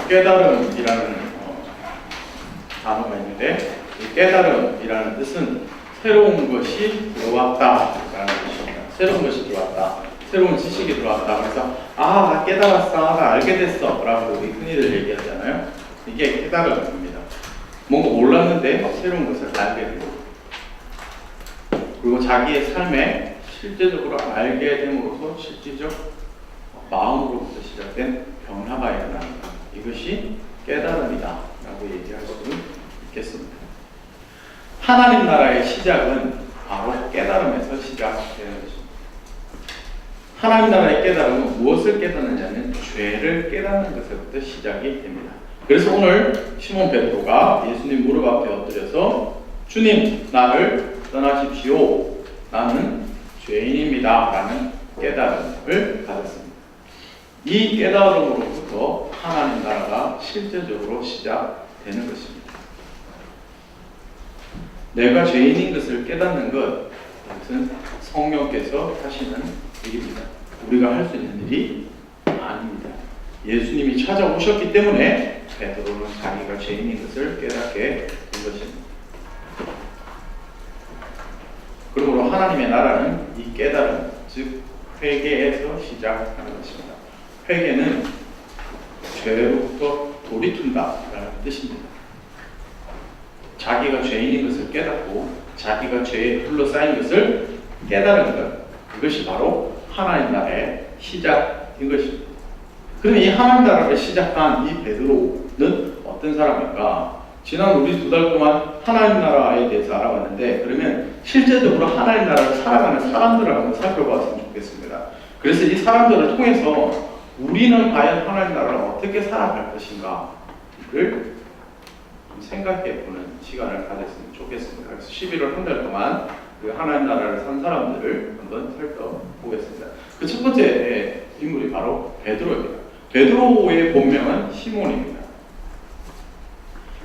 깨달음이라는 단어가 있는데, 이 깨달음이라는 뜻은 새로운 것이 들어왔다라는 뜻입니다. 새로운 것이 들어왔다. 새로운 지식이 들어왔다. 그래서 나 깨달았어, 나 알게 됐어 라고 우리 흔히들 얘기하잖아요. 이게 깨달음입니다. 뭔가 몰랐는데 새로운 것을 알게 되고, 그리고 자기의 삶에 실제적으로 알게 됨으로써 실질적 마음으로부터 시작된 변화가 일어나는 것, 이것이 깨달음이다 라고 얘기할 수 있겠습니다. 하나님 나라의 시작은 바로 깨달음에서 시작되는 것입니다. 하나님 나라의 깨달음은 무엇을 깨닫느냐면 죄를 깨닫는 것에부터 시작이 됩니다. 그래서 오늘 시몬 베드로가 예수님 무릎 앞에 엎드려서 주님, 나를 떠나십시오, 나는 죄인입니다 라는 깨달음을 받았습니다. 이 깨달음으로부터 하나님 나라가 실제적으로 시작되는 것입니다. 내가 죄인인 것을 깨닫는 것, 그것은 성령께서 하시는 일입니다. 우리가 할 수 있는 일이 아닙니다. 예수님이 찾아오셨기 때문에 베드로는 자기가 죄인인 것을 깨닫게 된 것입니다. 그러므로 하나님의 나라는 이 깨달음, 즉 회개에서 시작하는 것입니다. 회개는 죄로부터 돌이킨다라는 뜻입니다. 자기가 죄인인 것을 깨닫고 자기가 죄에 둘러싸인 것을 깨달은 것, 그것이 바로 하나님 나라의 시작인 것입니다. 그럼 이 하나님 나라를 시작한 이 베드로는 어떤 사람일까? 지난 우리 2달 동안 하나님 나라에 대해서 알아봤는데, 그러면 실제적으로 하나님 나라를 살아가는 사람들을 한번 살펴봤으면 좋겠습니다. 그래서 이 사람들을 통해서 우리는 과연 하나님 나라를 어떻게 살아갈 것인가를 생각해보는 시간을 가졌으면 좋겠습니다. 그래서 11월 한 달 동안 그 하나님 나라를 산 사람들을 한번 살펴보겠습니다. 그 첫 번째 인물이 바로 베드로입니다. 베드로의 본명은 시몬입니다.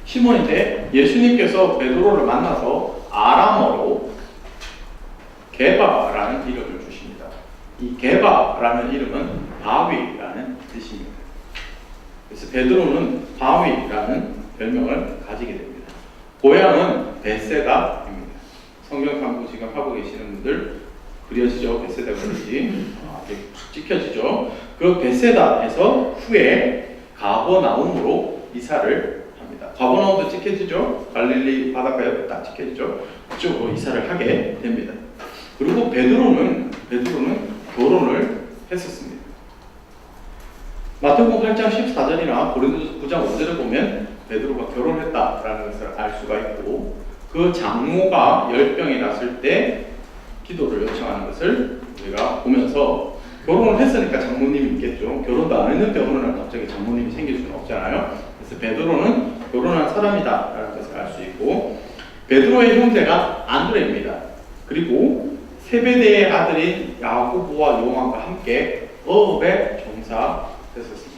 시몬인데 예수님께서 베드로를 만나서 아람어로 게바라는 이름을 주십니다. 이 게바라는 이름은 바위라는 뜻입니다. 그래서 베드로는 바위라는 별명을 가지게 됩니다. 고향은 벳세다입니다. 성경 탐구 지금 하고 계시는 분들 그려지죠? 벳세다 그려지 찍혀지죠? 그 벳세다에서 후에 가버나움으로 이사를 합니다. 가버나움도 찍혀지죠? 갈릴리 바닷가 옆에 딱 찍혀지죠? 그쪽으로 이사를 하게 됩니다. 그리고 베드로는 결혼을 했었습니다. 마태복음 8장 14절이나 고린도서 9장 5절을 보면 베드로가 결혼했다라는 것을 알 수가 있고, 그 장모가 열병이 났을 때 기도를 요청하는 것을 우리가 보면서, 결혼을 했으니까 장모님이 있겠죠. 결혼도 안 했는데 어느 날 갑자기 장모님이 생길 수는 없잖아요. 그래서 베드로는 결혼한 사람이다라는 것을 알 수 있고, 베드로의 형제가 안드레입니다. 그리고 세베대의 아들인 야고보와 요한과 함께 어업에 종사했었습니다.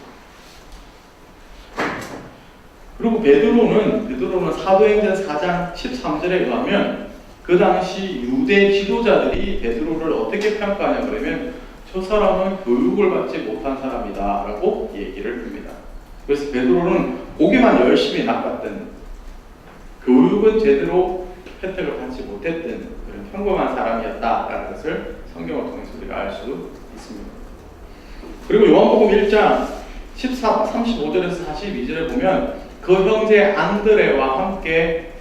그리고 베드로는 사도행전 4장 13절에 의하면 그 당시 유대 지도자들이 베드로를 어떻게 평가하냐 그러면 저 사람은 교육을 받지 못한 사람이다 라고 얘기를 합니다. 그래서 베드로는 보기만 열심히 낚았던, 교육은 제대로 혜택을 받지 못했던 그런 평범한 사람이었다라는 것을 성경을 통해서 우리가 알 수 있습니다. 그리고 요한복음 1장 35절에서 42절에 보면 그 형제 안드레와 함께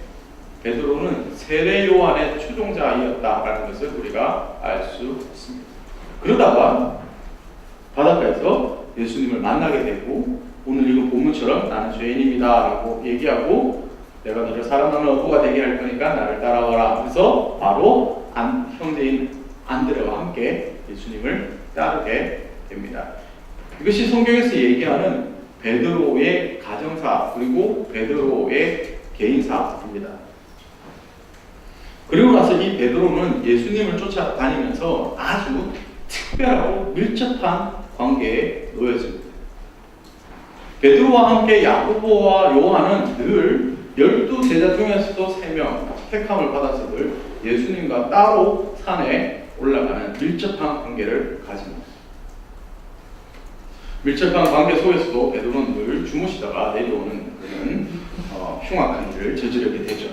베드로는 세례 요한의 추종자이었다라는 것을 우리가 알 수 있습니다. 그러다가 바닷가에서 예수님을 만나게 되고, 오늘 읽은 본문처럼 나는 죄인입니다 라고 얘기하고, 내가 너를 사랑하는 어부가 되게 할 거니까 나를 따라와라 하면서 바로 형제인 안드레와 함께 예수님을 따르게 됩니다. 이것이 성경에서 얘기하는 베드로의 가정사, 그리고 베드로의 개인사입니다. 그리고 나서 이 베드로는 예수님을 쫓아다니면서 아주 특별하고 밀접한 관계에 놓여집니다. 베드로와 함께 야고보와 요한은 늘 12제자 중에서도 3명 택함을 받아서 늘 예수님과 따로 산에 올라가는 밀접한 관계를 가집니다. 밀접한 관계 속에서도 베드로는 늘 주무시다가 내려오는 그런 흉악한 일을 저지르게 되죠.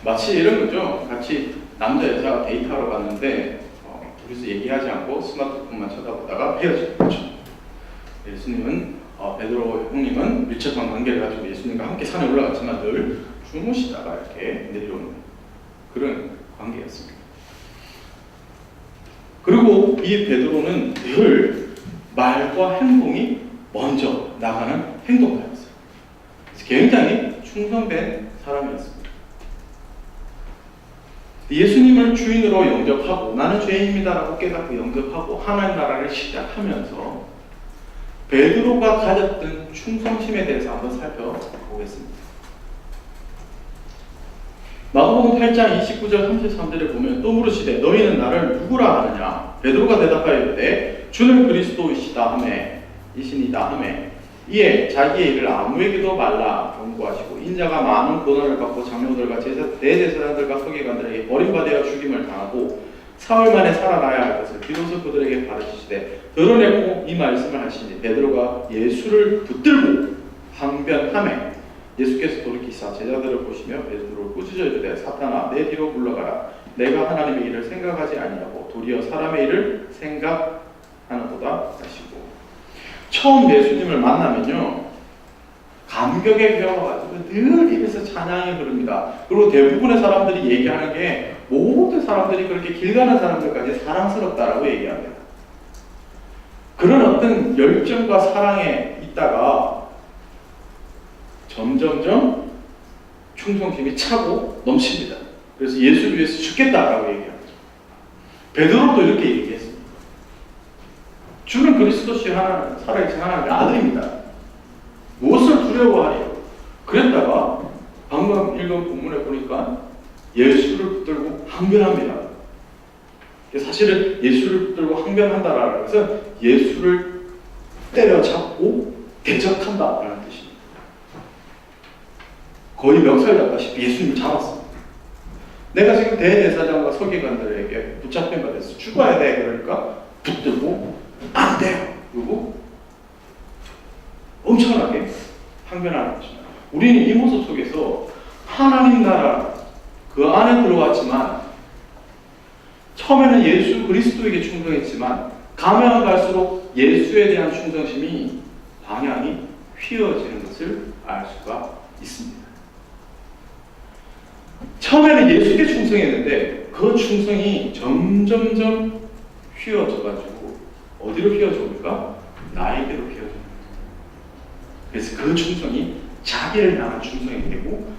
마치 이런 거죠. 같이 남자 여자가 데이트하러 갔는데 둘이서 얘기하지 않고 스마트폰만 쳐다보다가 헤어진 거죠. 예수님은 베드로 형님은 밀접한 관계를 가지고 예수님과 함께 산에 올라갔지만 늘 주무시다가 이렇게 내려오는 그런 관계였습니다. 그리고 이 베드로는 늘 말과 행동이 먼저 나가는 행동가였어요. 굉장히 충성된 사람이었습니다. 예수님을 주인으로 영접하고 나는 죄인입니다라고 깨닫고 영접하고 하나님 나라를 시작하면서 베드로가 가졌던 충성심에 대해서 한번 살펴보겠습니다. 마가복음 8장 29절 33절에 보면 또 물으시되 너희는 나를 누구라 하느냐? 베드로가 대답하여 이르되 주는 그리스도이시다 하매 이신이다 하매 이에 자기의 일을 아무에게도 말라 경고하시고 인자가 많은 고난을 받고 장로들과 대제사장들과 서기관들에게 버림받아 죽임을 당하고 사흘 만에 살아나야 할 것을 비로소 그들에게 가르치시되 드러내고 이 말씀을 하시니 베드로가 예수를 붙들고 항변하매 예수께서 돌이키사 제자들을 보시며 베드로를 꾸짖어 이르되 사탄아 내 뒤로 물러가라 내가 하나님의 일을 생각하지 아니하고 도리어 사람의 일을 생각하는도다 하시고 처음 예수님을 만나면요 감격에 배워가지고 늘 입에서 찬양이 흐릅니다. 그리고 대부분의 사람들이 얘기하는 게 모든 사람들이 그렇게 길 가는 사람들까지 사랑스럽다라고 얘기합니다. 그런 어떤 열정과 사랑에 있다가 점점점 충성심이 차고 넘칩니다. 그래서 예수를 위해서 죽겠다라고 얘기합니다. 베드로도 이렇게 얘기했습니다. 주는 그리스도시 하나님, 살아계신 하나님의 아들입니다. 무엇을 두려워하리요? 그랬다가 방금 읽은 본문에 보니까 예수를 붙들고 항변합니다. 사실은 예수를 붙들고 항변한다라는 것은 예수를 때려잡고 대적한다라는 뜻입니다. 거의 멱살 잡다시피 예수님을 잡았습니다. 내가 지금 대제사장과 서기관들에게 붙잡힌 바 돼서 죽어야 돼. 그러니까 붙들고 안 돼요. 그리고 엄청나게 항변하는 것입니다. 우리는 이 모습 속에서 하나님 나라 그 안에 들어왔지만 처음에는 예수 그리스도에게 충성했지만 가면 갈수록 예수에 대한 충성심이 방향이 휘어지는 것을 알 수가 있습니다. 처음에는 예수께 충성했는데 그 충성이 점점점 휘어져가지고 어디로 휘어집니까? 나에게로 휘어집니다. 그래서 그 충성이 자기를 향한 충성이 되고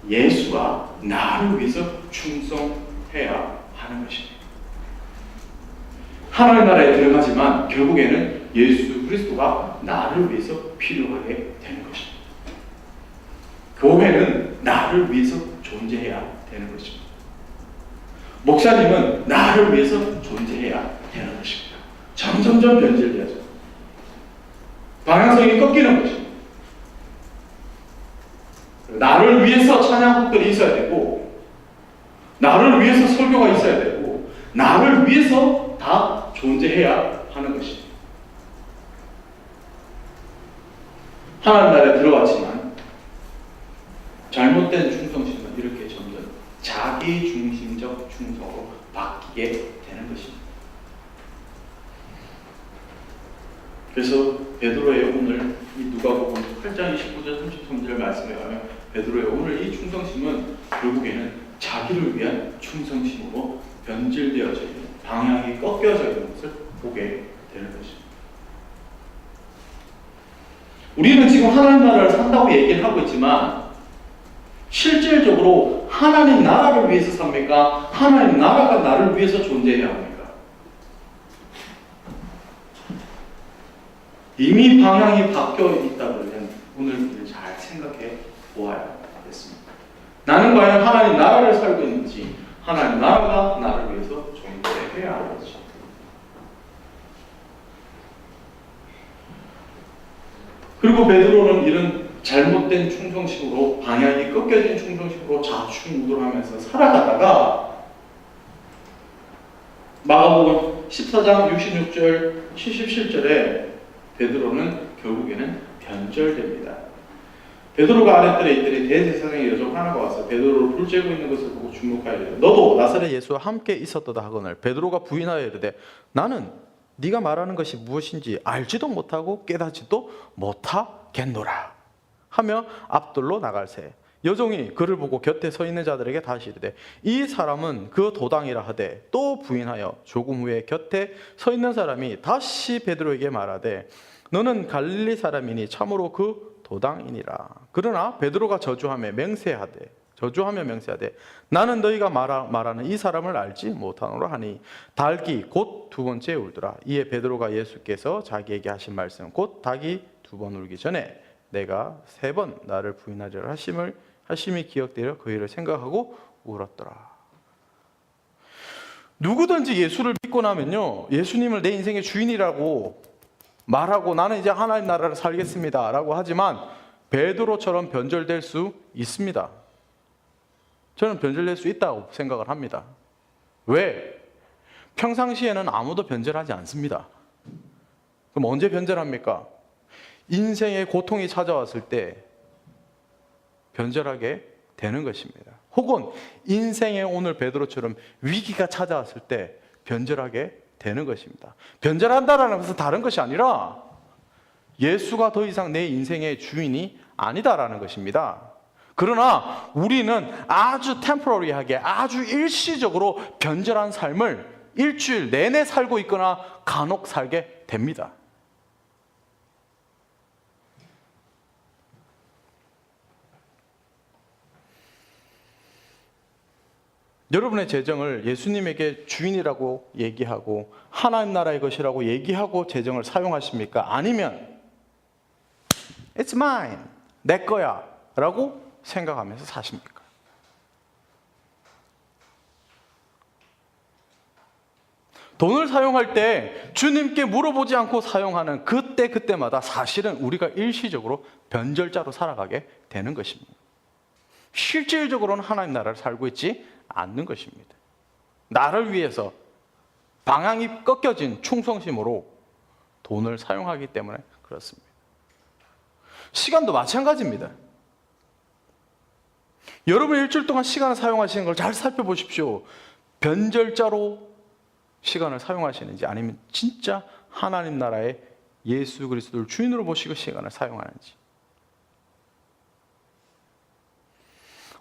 예수가 나를 위해서 충성해야 하는 것입니다. 하나님 나라에 들어가지만 결국에는 예수 그리스도가 나를 위해서 필요하게 되는 것입니다. 교회는 나를 위해서 존재해야 되는 것입니다. 목사님은 나를 위해서 존재해야 되는 것입니다. 점점점 변질되어져 방향성이 꺾이는 것입니다. 나를 위해서 찬양곡들이 있어야 되고 나를 위해서 설교가 있어야 되고 나를 위해서 다 존재해야 하는 것입니다. 하나님 나라에 들어왔지만 잘못된 충성심은 이렇게 점점 자기 중심적 충성으로 바뀌게 되는 것입니다. 그래서 베드로의 오늘 이 누가복음 8장 29절 33절 말씀에 가면 베드로의 오늘 이 충성심은 결국에는 자기를 위한 충성심으로 변질되어져 있는 방향이 꺾여져 있는 것을 보게 되는 것입니다. 우리는 지금 하나님 나라를 산다고 얘기를 하고 있지만 실질적으로 하나님 나라를 위해서 삽니까? 하나님 나라가 나를 위해서 존재해야 합니까? 이미 방향이 바뀌어 있다 그러면 오늘 우리는 잘 생각해 보아야겠습니다. 나는 과연 하나님 나라를 살고 있는지 하나님 나라가 나를 위해서 존재해야 하는지. 그리고 베드로는 이런 잘못된 충성심으로 방향이 꺾여진 충성심으로 좌충우돌하면서 살아가다가 마가복음 14장 66절 77절에 베드로는 결국에는 변절됩니다. 베드로가 아랫뜰에 있더니 대제사장의 여종 하나가 와서 베드로를 불쬐고 있는 것을 보고 주목하여 이르되 너도 나사렛 예수와 함께 있었도다 하거늘 베드로가 부인하여 이르되 나는 네가 말하는 것이 무엇인지 알지도 못하고 깨닫지도 못하겠노라 하며 앞뜰로 나갈새 여종이 그를 보고 곁에 서 있는 자들에게 다시 이르되 이 사람은 그 도당이라 하되 또 부인하여 조금 후에 곁에 서 있는 사람이 다시 베드로에게 말하되 너는 갈릴리 사람이니 참으로 그 도당이니라. 그러나 베드로가 저주하며 맹세하되 나는 너희가 말하는 이 사람을 알지 못하노라 하니 닭이 곧 두 번째 울더라. 이에 베드로가 예수께서 자기에게 하신 말씀 곧 닭이 두 번 울기 전에 내가 세 번 나를 부인하리라 하심이 기억되어 그 일을 생각하고 울었더라. 누구든지 예수를 믿고 나면요 예수님을 내 인생의 주인이라고 말하고 나는 이제 하나님 나라를 살겠습니다 라고 하지만 베드로처럼 변절될 수 있습니다. 저는 변절될 수 있다고 생각을 합니다. 왜? 평상시에는 아무도 변절하지 않습니다. 그럼 언제 변절합니까? 인생의 고통이 찾아왔을 때 변절하게 되는 것입니다. 혹은 인생의 오늘 베드로처럼 위기가 찾아왔을 때 변절하게 되는 것입니다. 변절한다라는 것은 다른 것이 아니라 예수가 더 이상 내 인생의 주인이 아니다라는 것입니다. 그러나 우리는 아주 템포러리하게 아주 일시적으로 변절한 삶을 일주일 내내 살고 있거나 간혹 살게 됩니다. 여러분의 재정을 예수님에게 주인이라고 얘기하고 하나님 나라의 것이라고 얘기하고 재정을 사용하십니까? 아니면 It's mine, 내 거야 라고 생각하면서 사십니까? 돈을 사용할 때 주님께 물어보지 않고 사용하는 그때마다 사실은 우리가 일시적으로 변절자로 살아가게 되는 것입니다. 실질적으로는 하나님 나라를 살고 있지 않는 것입니다. 나를 위해서 방향이 꺾여진 충성심으로 돈을 사용하기 때문에 그렇습니다. 시간도 마찬가지입니다. 여러분 일주일 동안 시간을 사용하시는 걸 잘 살펴보십시오. 변절자로 시간을 사용하시는지 아니면 진짜 하나님 나라의 예수 그리스도를 주인으로 모시고 시간을 사용하는지.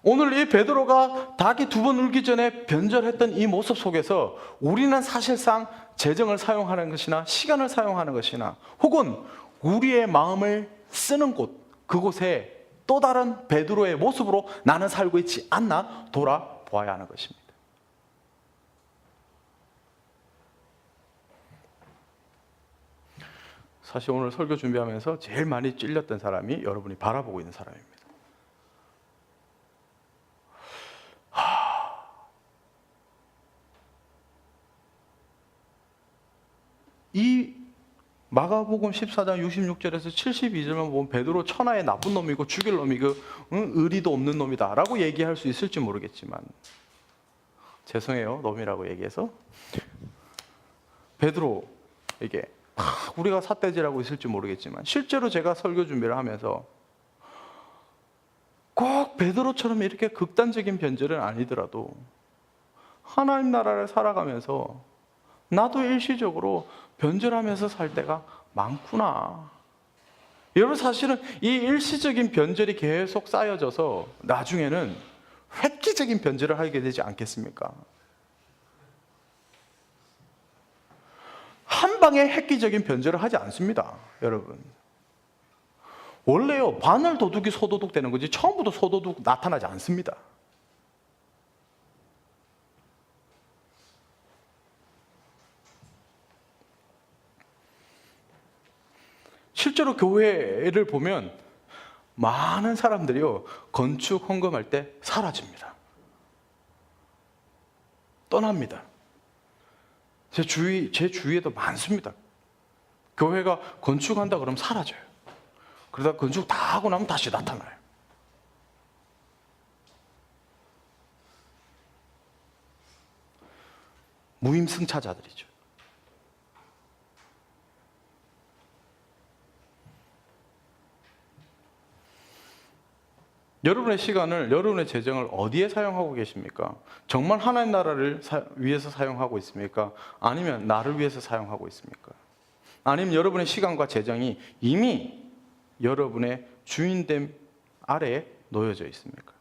오늘 이 베드로가 닭이 두 번 울기 전에 변절했던 이 모습 속에서 우리는 사실상 재정을 사용하는 것이나 시간을 사용하는 것이나 혹은 우리의 마음을 쓰는 곳, 그곳에 또 다른 베드로의 모습으로 나는 살고 있지 않나 돌아보아야 하는 것입니다. 사실 오늘 설교 준비하면서 제일 많이 찔렸던 사람이 여러분이 바라보고 있는 사람입니다. 이 마가복음 14장 66절에서 72절만 보면 베드로 천하의 나쁜 놈이고 죽일 놈이고 의리도 없는 놈이다 라고 얘기할 수 있을지 모르겠지만 죄송해요 놈이라고 얘기해서 베드로에게 우리가 삿대질하고 있을지 모르겠지만 실제로 제가 설교 준비를 하면서 꼭 베드로처럼 이렇게 극단적인 변절은 아니더라도 하나님 나라를 살아가면서 나도 일시적으로 변절하면서 살 때가 많구나. 여러분 사실은 이 일시적인 변절이 계속 쌓여져서 나중에는 획기적인 변절을 하게 되지 않겠습니까? 한 방에 획기적인 변절을 하지 않습니다. 여러분 원래요 바늘 도둑이 소도둑 되는 거지 처음부터 소도둑 나타나지 않습니다. 실제로 교회를 보면 많은 사람들이요 건축 헌금할 때 사라집니다. 떠납니다. 제 주위에도 많습니다. 교회가 건축한다 그러면 사라져요. 그러다 건축 다 하고 나면 다시 나타나요. 무임승차자들이죠. 여러분의 시간을, 여러분의 재정을 어디에 사용하고 계십니까? 정말 하나님 나라를 위해서 사용하고 있습니까? 아니면 나를 위해서 사용하고 있습니까? 아니면 여러분의 시간과 재정이 이미 여러분의 주인됨 아래에 놓여져 있습니까?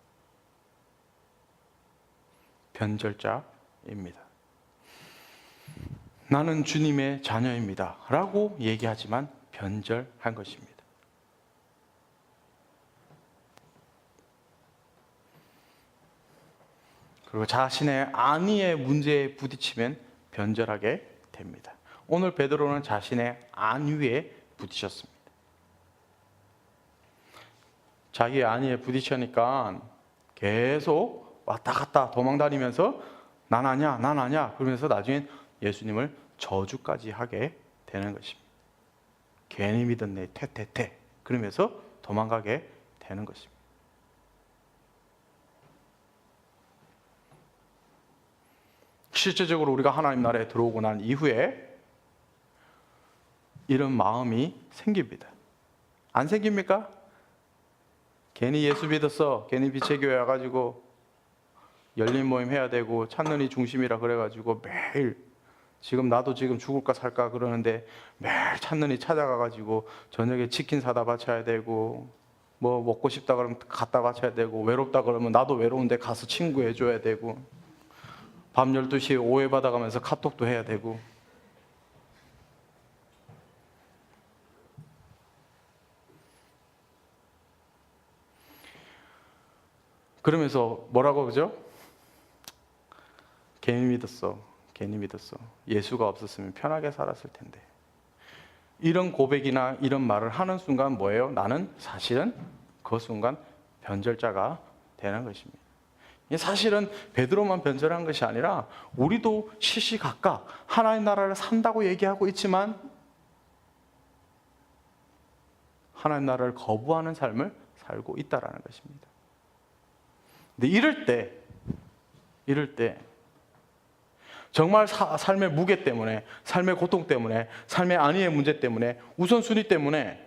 변절자입니다. 나는 주님의 자녀입니다 라고 얘기하지만 변절한 것입니다. 그리고 자신의 안위의 문제에 부딪히면 변절하게 됩니다. 오늘 베드로는 자신의 안위에 부딪혔습니다. 자기의 안위에 부딪히니까 계속 왔다 갔다 도망다니면서 난 아냐, 난 아냐 그러면서 나중엔 예수님을 저주까지 하게 되는 것입니다. 괜히 믿었네, 퇴퇴퇴 그러면서 도망가게 되는 것입니다. 실제적으로 우리가 하나님 나라에 들어오고 난 이후에 이런 마음이 생깁니다. 안 생깁니까? 괜히 예수 믿었어, 괜히 빛의 교회 와가지고 열린 모임 해야 되고 찾는이 중심이라 그래가지고 매일 지금 나도 지금 죽을까 살까 그러는데 매일 찾는이 찾아가가지고 저녁에 치킨 사다 바쳐야 되고 뭐 먹고 싶다 그러면 갖다 바쳐야 되고 외롭다 그러면 나도 외로운데 가서 친구 해줘야 되고 밤 12시에 오해받아가면서 카톡도 해야 되고 그러면서 뭐라고 그러죠? 괜히 믿었어. 괜히 믿었어. 예수가 없었으면 편하게 살았을 텐데. 이런 고백이나 이런 말을 하는 순간 뭐예요? 나는 사실은 그 순간 변절자가 되는 것입니다. 사실은 베드로만 변절한 것이 아니라 우리도 시시각각 하나님 나라를 산다고 얘기하고 있지만 하나님 나라를 거부하는 삶을 살고 있다는 것입니다. 근데 이럴 때 정말 삶의 무게 때문에, 삶의 고통 때문에, 삶의 안위의 문제 때문에, 우선순위 때문에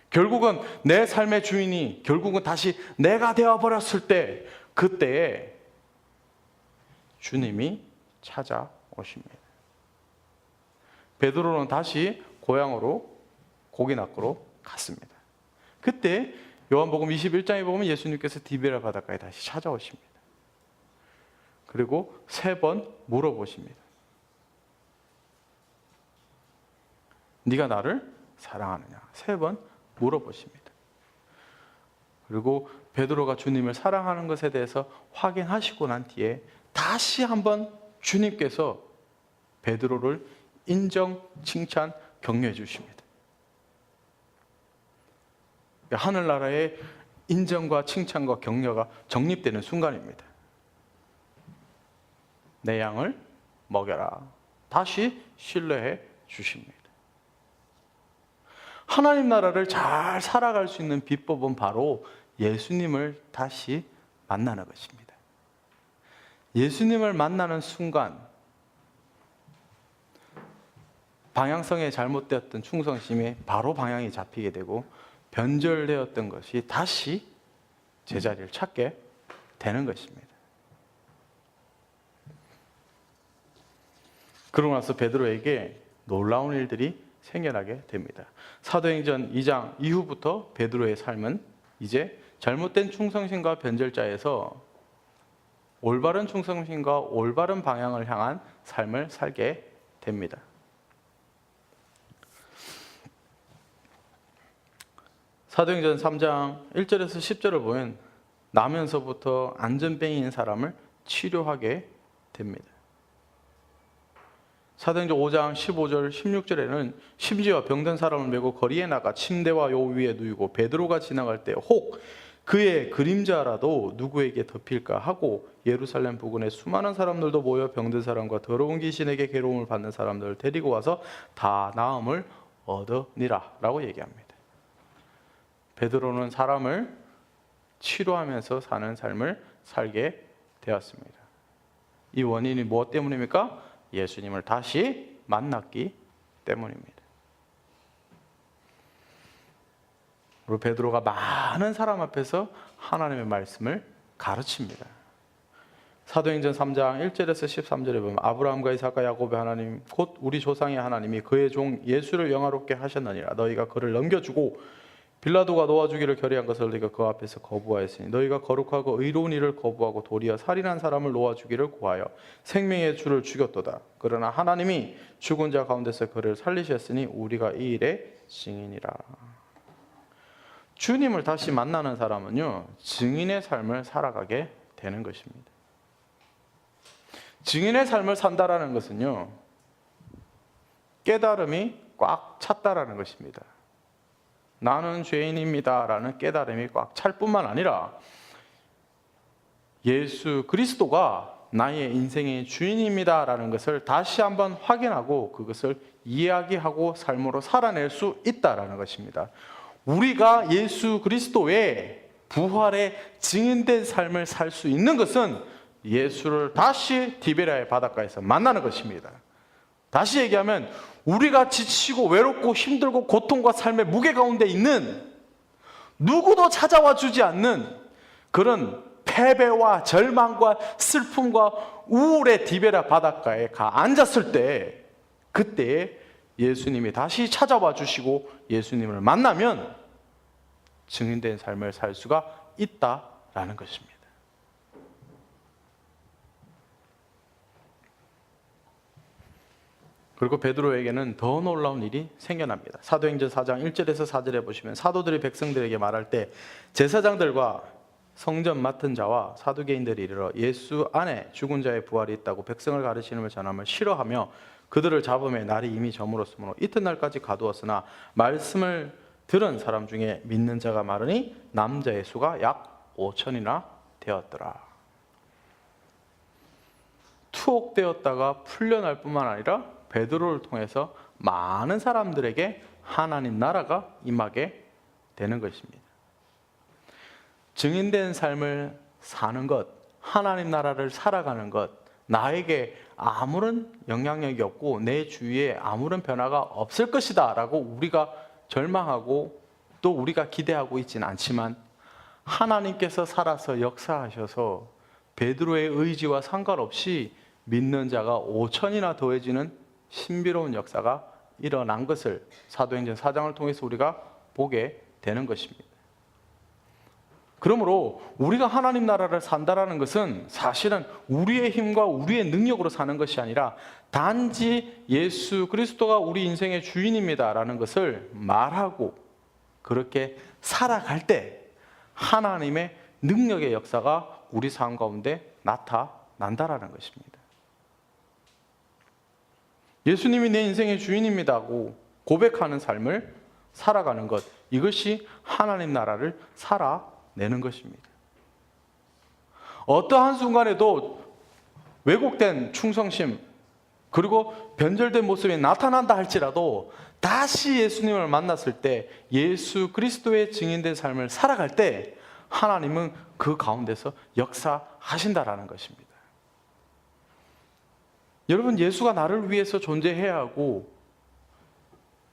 결국은 내 삶의 주인이 결국은 다시 내가 되어버렸을 때 그때에 주님이 찾아오십니다. 베드로는 다시 고향으로 고기 낚으러 갔습니다. 그때 요한복음 21장에 보면 예수님께서 디베랴 바닷가에 다시 찾아오십니다. 그리고 3번 물어보십니다. 네가 나를 사랑하느냐? 3번 물어보십니다. 그리고 베드로가 주님을 사랑하는 것에 대해서 확인하시고 난 뒤에 다시 한번 주님께서 베드로를 인정, 칭찬, 격려해 주십니다. 하늘나라의 인정과 칭찬과 격려가 정립되는 순간입니다. 내 양을 먹여라. 다시 신뢰해 주십니다. 하나님 나라를 잘 살아갈 수 있는 비법은 바로 예수님을 다시 만나는 것입니다. 예수님을 만나는 순간 방향성에 잘못되었던 충성심이 바로 방향이 잡히게 되고 변절되었던 것이 다시 제자리를 찾게 되는 것입니다. 그러고 나서 베드로에게 놀라운 일들이 생겨나게 됩니다. 사도행전 2장 이후부터 베드로의 삶은 이제 잘못된 충성심과 변절자에서 올바른 충성심과 올바른 방향을 향한 삶을 살게 됩니다. 사도행전 3장 1절에서 10절을 보면 나면서부터 안전병인 사람을 치료하게 됩니다. 사도행전 5장 15절 16절에는 심지어 병든 사람을 메고 거리에 나가 침대와 요 위에 누이고 베드로가 지나갈 때 혹 그의 그림자라도 누구에게 덮일까 하고 예루살렘 부근에 수많은 사람들도 모여 병든 사람과 더러운 귀신에게 괴로움을 받는 사람들을 데리고 와서 다 나음을 얻으니라 라고 얘기합니다. 베드로는 사람을 치료하면서 사는 삶을 살게 되었습니다. 이 원인이 무엇 때문입니까? 예수님을 다시 만났기 때문입니다. 그리고 베드로가 많은 사람 앞에서 하나님의 말씀을 가르칩니다. 사도행전 3장 1절에서 13절에 보면 아브라함과 이삭과 야곱의 하나님 곧 우리 조상의 하나님이 그의 종 예수를 영화롭게 하셨느니라. 너희가 그를 넘겨주고 빌라도가 놓아주기를 결의한 것을 너희가 그 앞에서 거부하였으니 너희가 거룩하고 의로운 일을 거부하고 도리어 살인한 사람을 놓아주기를 구하여 생명의 주를 죽였도다. 그러나 하나님이 죽은 자 가운데서 그를 살리셨으니 우리가 이 일의 증인이라. 주님을 다시 만나는 사람은요, 증인의 삶을 살아가게 되는 것입니다. 증인의 삶을 산다라는 것은요, 깨달음이 꽉 찼다라는 것입니다. 나는 죄인입니다 라는 깨달음이 꽉 찰 뿐만 아니라 예수 그리스도가 나의 인생의 주인입니다 라는 것을 다시 한번 확인하고 그것을 이야기하고 삶으로 살아낼 수 있다라는 것입니다. 우리가 예수 그리스도의 부활의 증인된 삶을 살 수 있는 것은 예수를 다시 디베라의 바닷가에서 만나는 것입니다. 다시 얘기하면 우리가 지치고 외롭고 힘들고 고통과 삶의 무게 가운데 있는 누구도 찾아와 주지 않는 그런 패배와 절망과 슬픔과 우울의 디베라 바닷가에 가 앉았을 때 그때 예수님이 다시 찾아와 주시고 예수님을 만나면 증인된 삶을 살 수가 있다라는 것입니다. 그리고 베드로에게는 더 놀라운 일이 생겨납니다. 사도행전 4장 1절에서 4절에 보시면 사도들이 백성들에게 말할 때 제사장들과 성전 맡은 자와 사두개인들이 이르러 예수 안에 죽은 자의 부활이 있다고 백성을 가르치는 전함을 싫어하며 그들을 잡음에 날이 이미 저물었으므로 이튿날까지 가두었으나 말씀을 들은 사람 중에 믿는 자가 많으니 남자의 수가 약 5천이나 되었더라. 투옥되었다가 풀려날 뿐만 아니라 베드로를 통해서 많은 사람들에게 하나님 나라가 임하게 되는 것입니다. 증인된 삶을 사는 것, 하나님 나라를 살아가는 것, 나에게 아무런 영향력이 없고 내 주위에 아무런 변화가 없을 것이다 라고 우리가 절망하고 또 우리가 기대하고 있지는 않지만 하나님께서 살아서 역사하셔서 베드로의 의지와 상관없이 믿는 자가 5천이나 더해지는 신비로운 역사가 일어난 것을 사도행전 4장을 통해서 우리가 보게 되는 것입니다. 그러므로 우리가 하나님 나라를 산다라는 것은 사실은 우리의 힘과 우리의 능력으로 사는 것이 아니라 단지 예수 그리스도가 우리 인생의 주인입니다라는 것을 말하고 그렇게 살아갈 때 하나님의 능력의 역사가 우리 삶 가운데 나타난다라는 것입니다. 예수님이 내 인생의 주인입니다고 고백하는 삶을 살아가는 것, 이것이 하나님 나라를 살아내는 것입니다. 어떠한 순간에도 왜곡된 충성심 그리고 변절된 모습이 나타난다 할지라도 다시 예수님을 만났을 때 예수 그리스도의 증인된 삶을 살아갈 때 하나님은 그 가운데서 역사하신다라는 것입니다. 여러분, 예수가 나를 위해서 존재해야 하고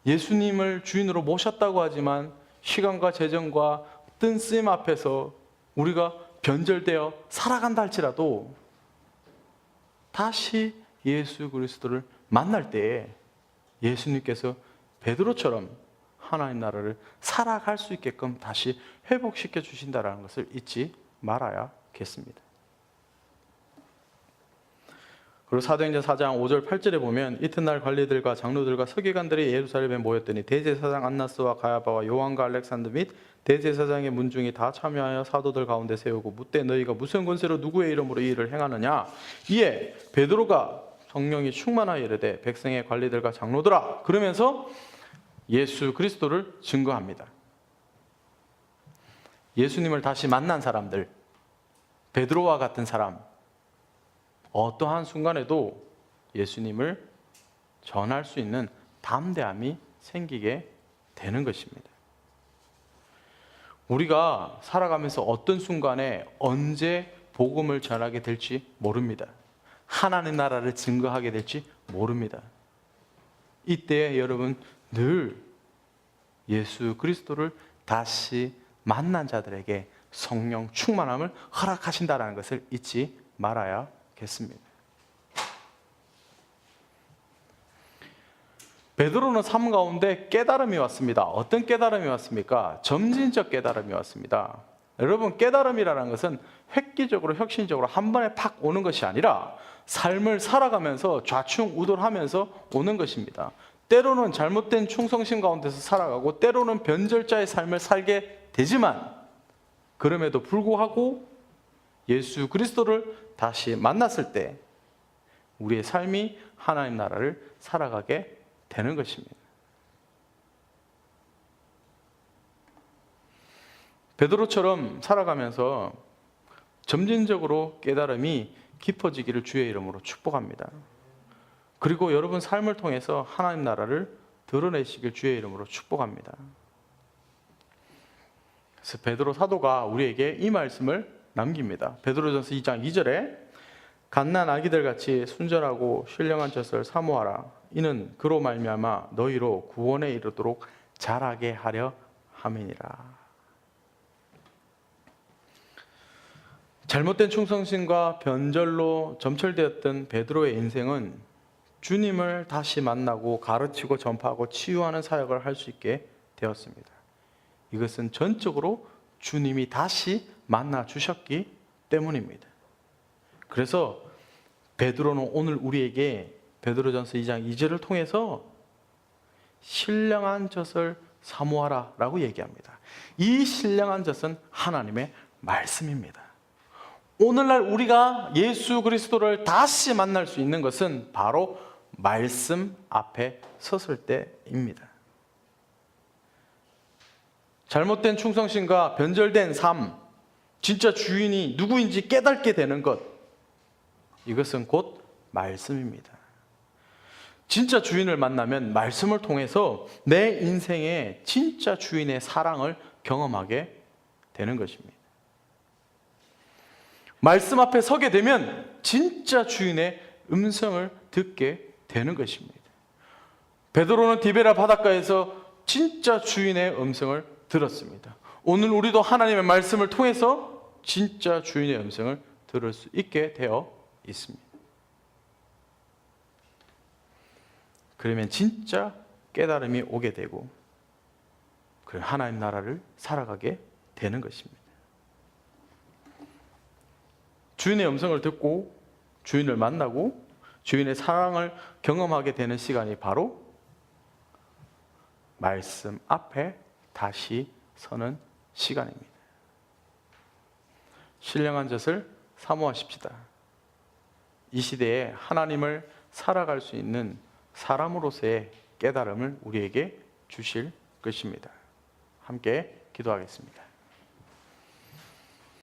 예수님을 주인으로 모셨다고 하지만 시간과 재정과 뜬 쓰임 앞에서 우리가 변절되어 살아간다 할지라도 다시 예수 그리스도를 만날 때에 예수님께서 베드로처럼 하나님 나라를 살아갈 수 있게끔 다시 회복시켜 주신다는 것을 잊지 말아야겠습니다. 그리고 사도행전 4장 5절 8절에 보면 이튿날 관리들과 장로들과 서기관들이 예루살렘에 모였더니 대제사장 안나스와 가야바와 요한과 알렉산더 및 대제사장의 문중이 다 참여하여 사도들 가운데 세우고 묻되 너희가 무슨 권세로 누구의 이름으로 이 일을 행하느냐. 이에 베드로가 성령이 충만하여 이르되 백성의 관리들과 장로들아 그러면서 예수 그리스도를 증거합니다. 예수님을 다시 만난 사람들, 베드로와 같은 사람, 어떠한 순간에도 예수님을 전할 수 있는 담대함이 생기게 되는 것입니다. 우리가 살아가면서 어떤 순간에 언제 복음을 전하게 될지 모릅니다. 하나님 나라를 증거하게 될지 모릅니다. 이때 여러분 늘 예수 그리스도를 다시 만난 자들에게 성령 충만함을 허락하신다는 것을 잊지 말아야겠습니다. 베드로는 삶 가운데 깨달음이 왔습니다. 어떤 깨달음이 왔습니까? 점진적 깨달음이 왔습니다. 여러분, 깨달음이라는 것은 획기적으로 혁신적으로 한 번에 팍 오는 것이 아니라 삶을 살아가면서 좌충우돌하면서 오는 것입니다. 때로는 잘못된 충성심 가운데서 살아가고 때로는 변절자의 삶을 살게 되지만, 그럼에도 불구하고 예수 그리스도를 다시 만났을 때 우리의 삶이 하나님 나라를 살아가게 되는 것입니다. 베드로처럼 살아가면서 점진적으로 깨달음이 깊어지기를 주의 이름으로 축복합니다. 그리고 여러분 삶을 통해서 하나님 나라를 드러내시길 주의 이름으로 축복합니다. 그래서 베드로 사도가 우리에게 이 말씀을 남깁니다. 베드로전서 2장 2절에 갓난 아기들 같이 순전하고 신령한 젖을 사모하라. 이는 그로 말미암아 너희로 구원에 이르도록 자라게 하려 함이니라. 잘못된 충성심과 변절로 점철되었던 베드로의 인생은 주님을 다시 만나고 가르치고 전파하고 치유하는 사역을 할 수 있게 되었습니다. 이것은 전적으로 주님이 다시 만나 주셨기 때문입니다. 그래서 베드로는 오늘 우리에게 베드로전서 2장 2절을 통해서 신령한 젖을 사모하라 라고 얘기합니다. 이 신령한 젖은 하나님의 말씀입니다. 오늘날 우리가 예수 그리스도를 다시 만날 수 있는 것은 바로 말씀 앞에 섰을 때입니다. 잘못된 충성심과 변절된 삶, 진짜 주인이 누구인지 깨닫게 되는 것, 이것은 곧 말씀입니다. 진짜 주인을 만나면 말씀을 통해서 내 인생의 진짜 주인의 사랑을 경험하게 되는 것입니다. 말씀 앞에 서게 되면 진짜 주인의 음성을 듣게 되는 것입니다. 베드로는 디베라 바닷가에서 진짜 주인의 음성을 들었습니다. 오늘 우리도 하나님의 말씀을 통해서 진짜 주인의 음성을 들을 수 있게 되어 있습니다. 그러면 진짜 깨달음이 오게 되고 그 하나님 나라를 살아가게 되는 것입니다. 주인의 음성을 듣고 주인을 만나고 주인의 사랑을 경험하게 되는 시간이 바로 말씀 앞에 다시 서는 시간입니다. 신령한 젖을 사모하십시다. 이 시대에 하나님을 살아갈 수 있는 사람으로서의 깨달음을 우리에게 주실 것입니다. 함께 기도하겠습니다.